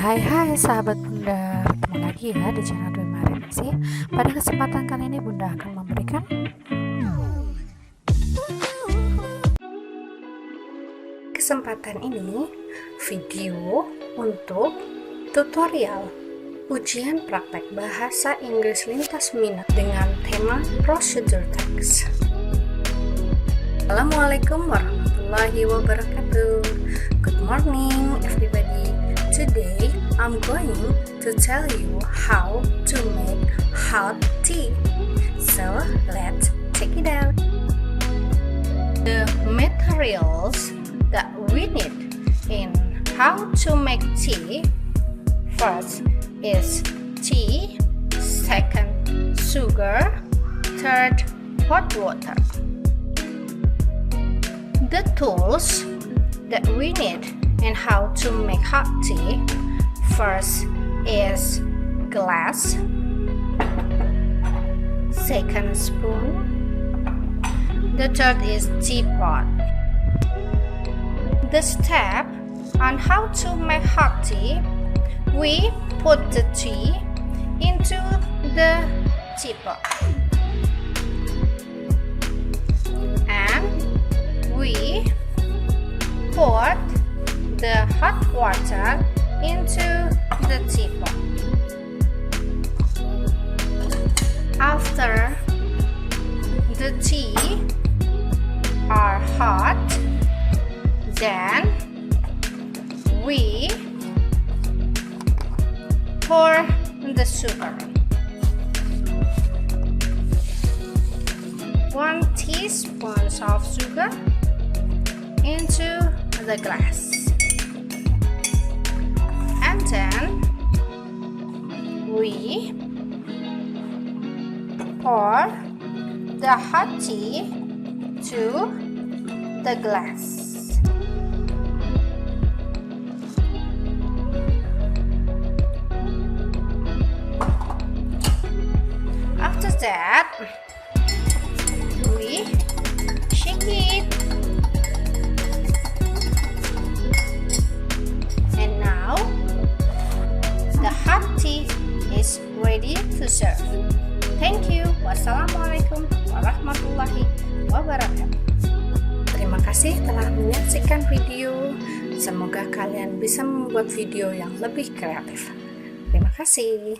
Hai sahabat Bunda, ketemu lagi ya di channel Hariningsih. Pada kesempatan kali ini Bunda akan memberikan video untuk tutorial ujian praktek bahasa Inggris lintas minat dengan tema prosedur teks. Assalamualaikum warahmatullahi wabarakatuh. Good morning everybody. Today I'm going to tell you how to make hot tea. So let's check it out. The materials that we need in how to make tea. First is tea, second sugar, third hot water. The tools that we need in how to make hot tea. First is glass, second spoon, the third is teapot. The step on how to make hot tea: we put the tea into the teapot and we pour the hot water into the teapot. After the tea are hot, then we pour the sugar. 1 teaspoon of sugar into the glass, and then we pour the hot tea to the glass. After that, we shake it. And now the hot tea is ready to serve. Thank you. Wassalamualaikum warahmatullahi wabarakatuh. Terima kasih telah menyaksikan video. Semoga kalian bisa membuat video yang lebih kreatif. Terima kasih.